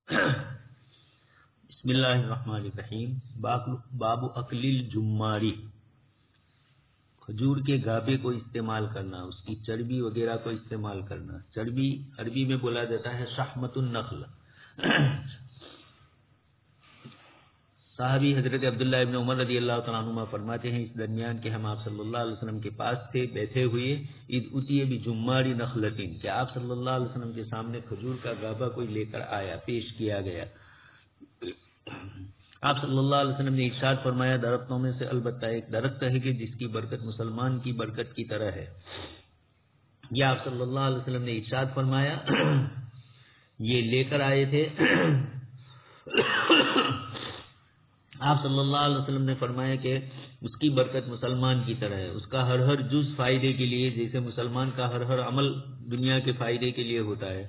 بسم اللہ الرحمن الرحیم۔ باب اکل الجماری، کھجور کے گابے کو استعمال کرنا، اس کی چربی وغیرہ کو استعمال کرنا۔ چربی عربی میں بولا جاتا ہے شحمت النخل۔ صحابی حضرت عبداللہ ابن عمر رضی اللہ تعالیٰ عنہما فرماتے ہیں، اس درمیان کہ ہم آپ صلی اللہ علیہ وسلم کے پاس تھے بیٹھے ہوئے، اذ اتی بجماری نخلتین، کہ آپ صلی اللہ علیہ وسلم کے سامنے کھجور کا گابا کوئی لے کر آیا، پیش کیا گیا۔ آپ صلی اللہ علیہ وسلم نے ارشاد فرمایا، درختوں میں سے البتہ ایک درخت ہے کہ جس کی برکت مسلمان کی برکت کی طرح ہے۔ یہ آپ صلی اللہ علیہ وسلم نے ارشاد فرمایا، یہ لے کر آئے تھے۔ آپ صلی اللہ علیہ وسلم نے فرمایا کہ اس کی برکت مسلمان کی طرح ہے، اس کا ہر جز فائدے کے لیے، جیسے مسلمان کا ہر عمل دنیا کے فائدے کے لیے ہوتا ہے۔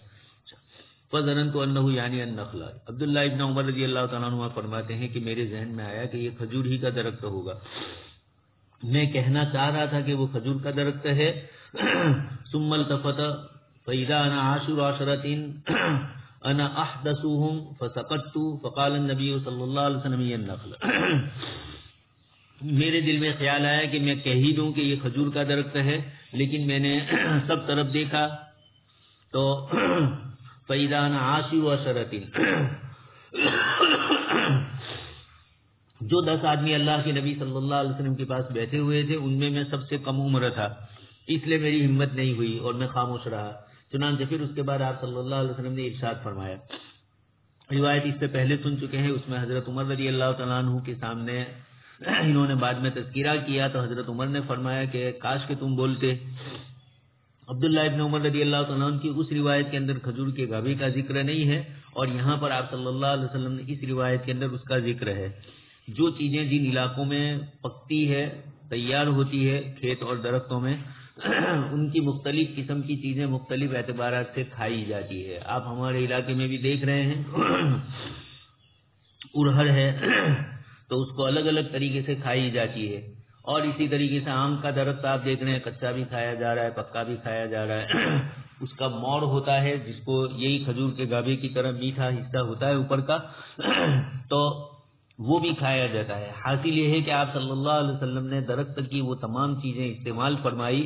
فظننت انہ یعنی النخل، عبداللہ ابن عمر رضی اللہ تعالیٰ عنہ فرماتے ہیں کہ میرے ذہن میں آیا کہ یہ کھجور ہی کا درخت ہوگا۔ میں کہنا چاہ رہا تھا کہ وہ کھجور کا درخت ہے۔ ثم التفت فاذا انا عاشر عشرۃ انا احدثهم فسقطت فقال النبي صلی اللہ علیہ وسلم یہ النخل۔ میرے دل میں خیال آیا کہ میں کہہ ہی دوں کہ یہ کھجور کا درخت ہے، لیکن میں نے سب طرف دیکھا تو فَإِذَا أَنَا عَاشِرُ عَشَرَةٍ، جو 10 آدمی اللہ کے نبی صلی اللہ علیہ وسلم کے پاس بیٹھے ہوئے تھے ان میں سب سے کم عمر تھا، اس لیے میری ہمت نہیں ہوئی اور میں خاموش رہا۔ چنانچہ پھر اس کے بعد آپ صلی اللہ علیہ وسلم نے ارشاد فرمایا، روایت اس سے پہلے سن چکے ہیں، اس میں حضرت عمر رضی اللہ تعالیٰ عنہ کے سامنے انہوں نے بعد میں تذکرہ کیا تو حضرت عمر نے فرمایا کہ کاش کہ تم بولتے۔ عبداللہ ابن عمر رضی اللہ تعالیٰ عنہ کی اس روایت کے اندر کھجور کے گابے کا ذکر نہیں ہے، اور یہاں پر آپ صلی اللہ علیہ وسلم نے اس روایت کے اندر اس کا ذکر ہے۔ جو چیزیں جن علاقوں میں پکتی ہے، تیار ہوتی ہے کھیت اور درختوں میں، ان کی مختلف قسم کی چیزیں مختلف اعتبارات سے کھائی جاتی ہے۔ آپ ہمارے علاقے میں بھی دیکھ رہے ہیں، ارہر ہے تو اس کو الگ الگ طریقے سے کھائی جاتی ہے، اور اسی طریقے سے آم کا درخت آپ دیکھ رہے ہیں، کچا بھی کھایا جا رہا ہے، پکا بھی کھایا جا رہا ہے۔ اس کا مور ہوتا ہے جس کو یہی کھجور کے گابے کی طرح میٹھا حصہ ہوتا ہے اوپر کا، تو وہ بھی کھایا جاتا ہے۔ حاصل یہ ہے کہ آپ صلی اللہ علیہ وسلم نے درخت کی وہ تمام چیزیں استعمال فرمائی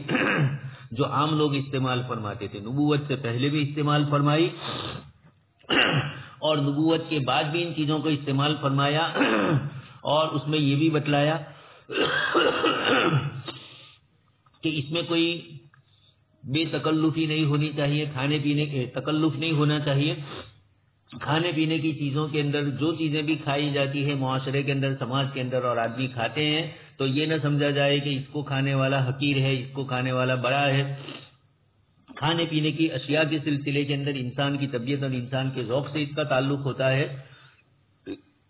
جو عام لوگ استعمال فرماتے تھے، نبوت سے پہلے بھی استعمال فرمائی اور نبوت کے بعد بھی ان چیزوں کو استعمال فرمایا، اور اس میں یہ بھی بتلایا کہ اس میں کوئی بے تکلفی نہیں ہونی چاہیے، کھانے پینے کے تکلف نہیں ہونا چاہیے۔ کھانے پینے کی چیزوں کے اندر جو چیزیں بھی کھائی جاتی ہے معاشرے کے اندر، سماج کے اندر، اور آدمی کھاتے ہیں تو یہ نہ سمجھا جائے کہ اس کو کھانے والا حقیر ہے، اس کو کھانے والا بڑا ہے۔ کھانے پینے کی اشیاء کے سلسلے کے اندر انسان کی طبیعت اور انسان کے ذوق سے اس کا تعلق ہوتا ہے۔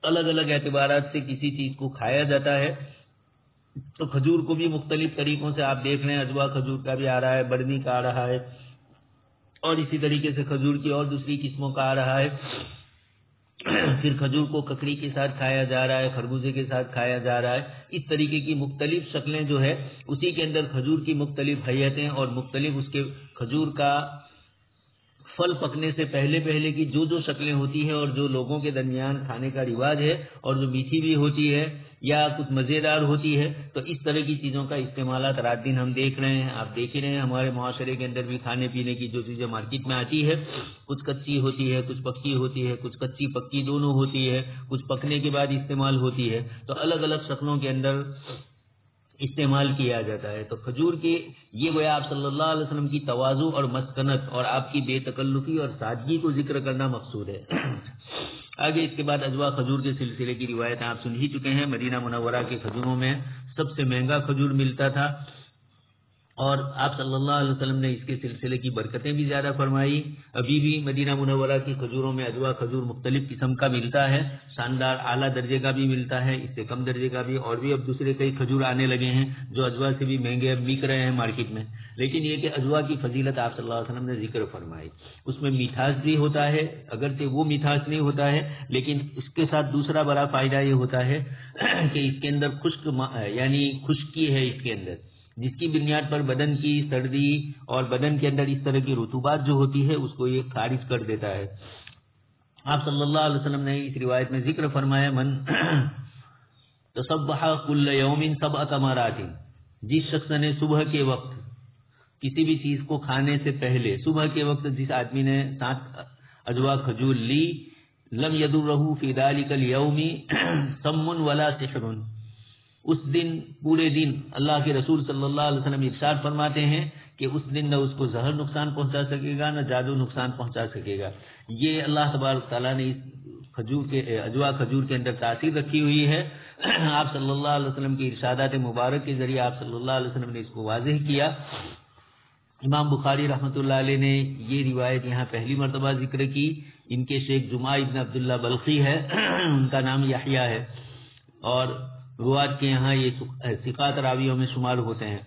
الگ الگ اعتبارات سے کسی چیز کو کھایا جاتا ہے، تو کھجور کو بھی مختلف طریقوں سے آپ دیکھ رہے ہیں، اجوا کھجور کا بھی آ رہا ہے، برنی کا آ رہا ہے، اور اسی طریقے سے کھجور کی اور دوسری قسموں کا آ رہا ہے۔ پھر کھجور کو ککڑی کے ساتھ کھایا جا رہا ہے، خربوزے کے ساتھ کھایا جا رہا ہے۔ اس طریقے کی مختلف شکلیں جو ہے، اسی کے اندر کھجور کی مختلف حیتیں اور مختلف اس کے کھجور کا پھل پکنے سے پہلے کی جو شکلیں ہوتی ہیں، اور جو لوگوں کے درمیان کھانے کا رواج ہے، اور جو میٹھی بھی ہوتی ہے یا کچھ مزیدار ہوتی ہے، تو اس طرح کی چیزوں کا استعمالات رات دن ہم دیکھ رہے ہیں۔ آپ دیکھ ہی رہے ہیں ہمارے معاشرے کے اندر بھی کھانے پینے کی جو چیزیں مارکیٹ میں آتی ہے، کچھ کچی ہوتی ہے، کچھ پکی ہوتی ہے، کچھ کچی پکی دونوں ہوتی ہے، کچھ پکنے کے بعد استعمال ہوتی ہے، تو الگ الگ شکلوں کے اندر استعمال کیا جاتا ہے۔ تو کھجور کی یہ گویا آپ صلی اللہ علیہ وسلم کی تواضع اور مسکنت اور آپ کی بے تکلفی اور سادگی کو ذکر کرنا مقصود ہے۔ آگے اس کے بعد اجوا کھجور کے سلسلے کی روایتیں آپ سن ہی چکے ہیں۔ مدینہ منورہ کے کھجوروں میں سب سے مہنگا کھجور ملتا تھا، اور آپ صلی اللہ علیہ وسلم نے اس کے سلسلے کی برکتیں بھی زیادہ فرمائی۔ ابھی بھی مدینہ منورہ کی کھجوروں میں اجوا کھجور مختلف قسم کا ملتا ہے، شاندار اعلیٰ درجے کا بھی ملتا ہے، اس سے کم درجے کا بھی، اور بھی اب دوسرے کئی کھجور آنے لگے ہیں جو اجوا سے بھی مہنگے اب بک رہے ہیں مارکیٹ میں۔ لیکن یہ کہ اجوا کی فضیلت آپ صلی اللہ علیہ وسلم نے ذکر فرمائی، اس میں میٹھاس بھی ہوتا ہے، اگرچہ وہ میٹھاس نہیں ہوتا ہے، لیکن اس کے ساتھ دوسرا بڑا فائدہ یہ ہوتا ہے کہ اس کے اندر خشک یعنی خشکی ہے اس کے اندر، جس کی بنیاد پر بدن کی سردی اور بدن کے اندر اس طرح کی رطوبات جو ہوتی ہے اس کو یہ خارج کر دیتا ہے۔ آپ صلی اللہ علیہ وسلم نے اس روایت میں ذکر فرمایا من تصبح کل یوم 7 مرات، جس شخص نے صبح کے وقت کسی بھی چیز کو کھانے سے پہلے صبح کے وقت جس آدمی نے 7 اجوا کھجور لی، لم یضرہ فی ذلک الیوم سم ولا سحر، اس دن پورے دن اللہ کے رسول صلی اللہ علیہ وسلم ارشاد فرماتے ہیں کہ اس دن نہ اس کو زہر نقصان پہنچا سکے گا، نہ جادو نقصان پہنچا سکے گا۔ یہ اللہ تبارک تعالیٰ نے اس کھجور کے اجوا کھجور کے اندر تاثیر رکھی ہوئی ہے۔ آپ صلی اللہ علیہ وسلم کی ارشادات مبارک کے ذریعے آپ صلی اللہ علیہ وسلم نے اس کو واضح کیا۔ امام بخاری رحمۃ اللہ علیہ نے یہ روایت یہاں پہلی مرتبہ ذکر کی۔ ان کے شیخ جمعہ ابن عبداللہ بلخی ہے، ان کا نام یحییٰ ہے، اور روات کے یہاں یہ ثقات راویوں میں شمار ہوتے ہیں۔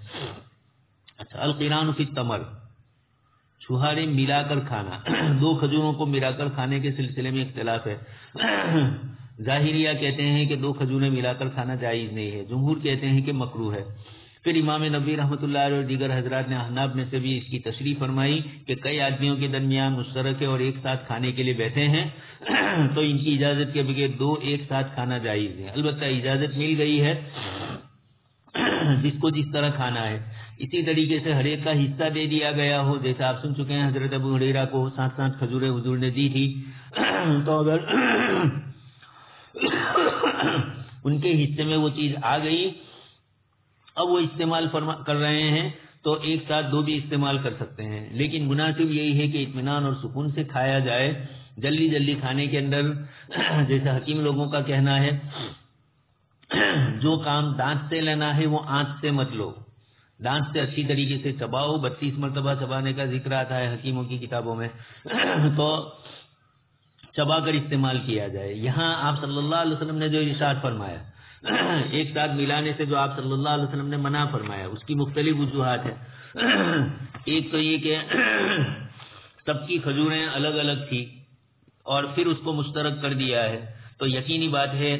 اچھا، القران فی التمر، چھہارے ملا کر کھانا، 2 کھجوروں کو ملا کر کھانے کے سلسلے میں اختلاف ہے۔ ظاہریہ کہتے ہیں کہ 2 کھجوریں ملا کر کھانا جائز نہیں ہے، جمہور کہتے ہیں کہ مکروہ ہے۔ پھر امام نبوی رحمۃ اللہ علیہ اور دیگر حضرات نے احناف میں سے بھی اس کی تشریح فرمائی کہ کئی آدمیوں کے درمیان مشترک ہے اور ایک ساتھ کھانے کے لیے بیٹھے ہیں تو ان کی اجازت کے بغیر 2 ایک ساتھ کھانا جائز ہے، البتہ اجازت مل گئی ہے جس کو جس طرح کھانا ہے۔ اسی طریقے سے ہر ایک کا حصہ دے دیا گیا ہو، جیسے آپ سن چکے ہیں حضرت ابو ہریرہ کو 7 کھجوریں حضور نے دی تھی، تو اگر ان کے حصے میں وہ چیز آ گئی، اب وہ استعمال کر رہے ہیں تو ایک ساتھ 2 بھی استعمال کر سکتے ہیں، لیکن مناسب یہی ہے کہ اطمینان اور سکون سے کھایا جائے۔ جلدی جلدی کھانے کے اندر جیسے حکیم لوگوں کا کہنا ہے جو کام دانت سے لینا ہے وہ آنکھ سے مت لو، دانت سے اچھی طریقے سے چباؤ، 32 مرتبہ چبانے کا ذکر آتا ہے حکیموں کی کتابوں میں، تو چبا کر استعمال کیا جائے۔ یہاں آپ صلی اللہ علیہ وسلم نے جو ارشاد فرمایا ایک ساتھ ملانے سے جو آپ صلی اللہ علیہ وسلم نے منع فرمایا، اس کی مختلف وجوہات ہیں۔ ایک تو یہ کہ سب کی کھجوریں الگ الگ تھی اور پھر اس کو مشترک کر دیا ہے، تو یقینی بات ہے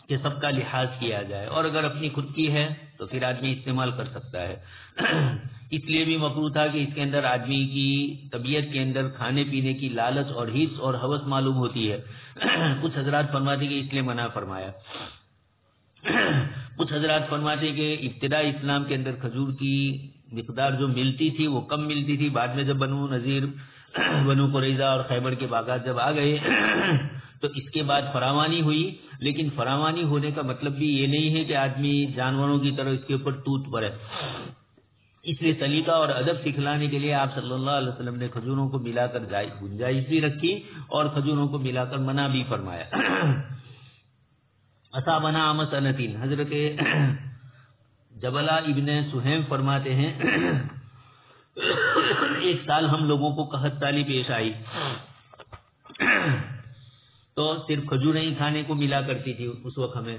کہ سب کا لحاظ کیا جائے، اور اگر اپنی خود کی ہے تو پھر آدمی استعمال کر سکتا ہے۔ اس لیے بھی مکروہ تھا کہ اس کے اندر آدمی کی طبیعت کے اندر کھانے پینے کی لالچ اور حرص اور ہوس معلوم ہوتی ہے۔ کچھ حضرات فرماتے کہ اس لیے منع فرمایا، کچھ حضرات فرماتے کہ ابتدا اسلام کے اندر کھجور کی مقدار جو ملتی تھی وہ کم ملتی تھی، بعد میں جب بنو نذیر، بنو قریظہ اور خیبر کے باغات جب آ گئے تو اس کے بعد فراوانی ہوئی، لیکن فراوانی ہونے کا مطلب بھی یہ نہیں ہے کہ آدمی جانوروں کی طرح اس کے اوپر ٹوٹ پڑے۔ اس لیے سلیقہ اور ادب سکھلانے کے لیے آپ صلی اللہ علیہ وسلم نے کھجوروں کو ملا کر گنجائش بھی رکھی اور کھجوروں کو ملا کر منع بھی فرمایا۔ اصابنا عام سنتین، حضرت جبلہ ابن سہیم فرماتے ہیں ایک سال ہم لوگوں کو قحط سالی پیش آئی تو صرف کھجوریں ہی کھانے کو ملا کرتی تھی۔ اس وقت ہمیں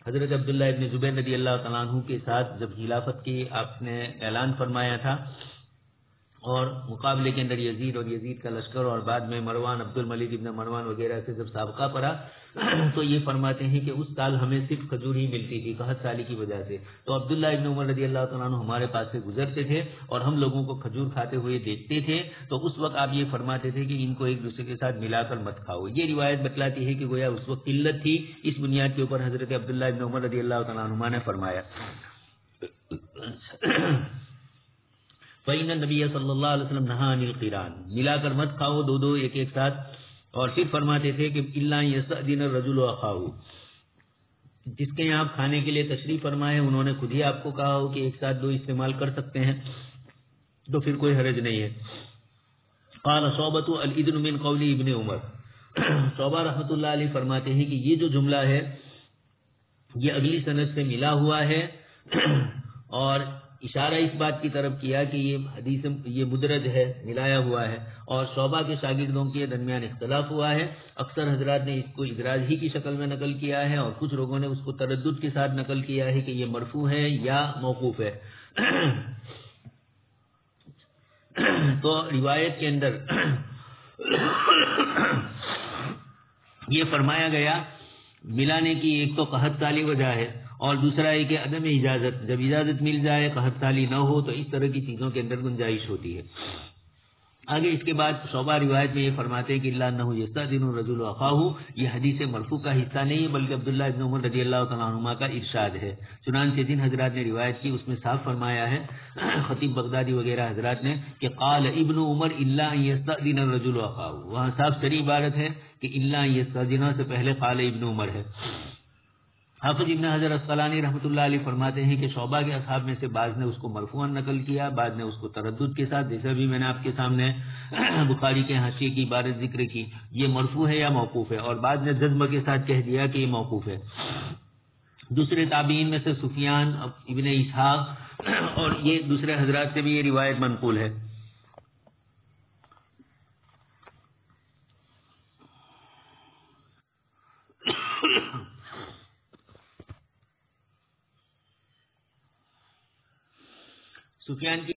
حضرت عبداللہ ابن زبیر رضی اللہ تعالیٰ عنہ کے ساتھ جب خلافت کی آپ نے اعلان فرمایا تھا اور مقابلے کے اندر یزید اور یزید کا لشکر اور بعد میں مروان، عبد الملک ابن مروان وغیرہ سے جب سابقہ پڑا تو یہ فرماتے ہیں کہ اس سال ہمیں صرف کھجور ہی ملتی تھی قحط سالی کی وجہ سے، تو عبداللہ ابن عمر رضی اللہ تعالیٰ عنہ ہمارے پاس سے گزرتے تھے اور ہم لوگوں کو کھجور کھاتے ہوئے دیکھتے تھے، تو اس وقت آپ یہ فرماتے تھے کہ ان کو ایک دوسرے کے ساتھ ملا کر مت کھاؤ۔ یہ روایت بتلاتی ہے کہ گویا اس وقت قلت تھی، اس بنیاد کے اوپر حضرت عبداللہ ابن عمر رضی اللہ تعالیٰ عنہ نے فرمایا۔ فإن النبی صلی اللہ علیہ وسلم نہا عن القران، ملا کر مت کھاؤ 2 ایک ایک ساتھ، اور پھر فرماتے تھے کہ الا یستأذن الرجل اخاه، جس کے یہاں آپ کھانے کے لیے تشریف فرمائے انہوں نے خود ہی آپ کو کہا ہو کہ ایک ساتھ 2 استعمال کر سکتے ہیں تو پھر کوئی حرج نہیں ہے۔ قال صوبۃ الاذن من قول ابن عمر، صوبہ رحمۃ اللہ علیہ فرماتے ہیں کہ یہ جو جملہ ہے یہ اگلی سند سے ملا ہوا ہے اور اشارہ اس بات کی طرف کیا کہ یہ حدیث یہ مدرج ہے، ملایا ہوا ہے، اور شعبہ کے شاگردوں کے درمیان اختلاف ہوا ہے۔ اکثر حضرات نے اس کو ادراج ہی کی شکل میں نقل کیا ہے اور کچھ لوگوں نے اس کو تردد کے ساتھ نقل کیا ہے کہ یہ مرفوع ہے یا موقوف ہے۔ تو روایت کے اندر یہ فرمایا گیا ملانے کی ایک تو قحط سالی وجہ ہے اور دوسرا ہے کہ عدم اجازت، جب اجازت مل جائے قحط سالی نہ ہو تو اس طرح کی چیزوں کے اندر گنجائش ہوتی ہے۔ آگے اس کے بعد شعبہ روایت میں یہ فرماتے ہیں کہ اللہ انہ یستأذن الرجل اخاہ، یہ حدیث مرفوع کا حصہ نہیں ہے بلکہ عبداللہ ابن عمر رضی اللہ تعالیٰ عنہما کا ارشاد ہے. چنانچہ جن حضرات نے روایت کی اس میں صاف فرمایا ہے خطیب بغدادی وغیرہ حضرات نے کہ قال ابن عمر الا ان یستأذن الرجل اخاہ، وہاں صاف سری عبارت ہے کہ الا ان یستأذن سے پہلے قال ابن عمر ہے. حافظ ابن حجر اسقلانی رحمۃ اللہ علیہ فرماتے ہیں کہ شعبہ کے اصحاب میں سے بعض نے اس کو مرفوعاً نقل کیا، بعض نے اس کو تردد کے ساتھ، جیسا بھی میں نے آپ کے سامنے بخاری کے حاشیے کی عبارت ذکر کی، یہ مرفوع ہے یا موقوف ہے، اور بعض نے جزم کے ساتھ کہہ دیا کہ یہ موقوف ہے. دوسرے تابعین میں سے سفیان ابن اسحاق اور یہ دوسرے حضرات سے بھی یہ روایت منقول ہے. سفیان کی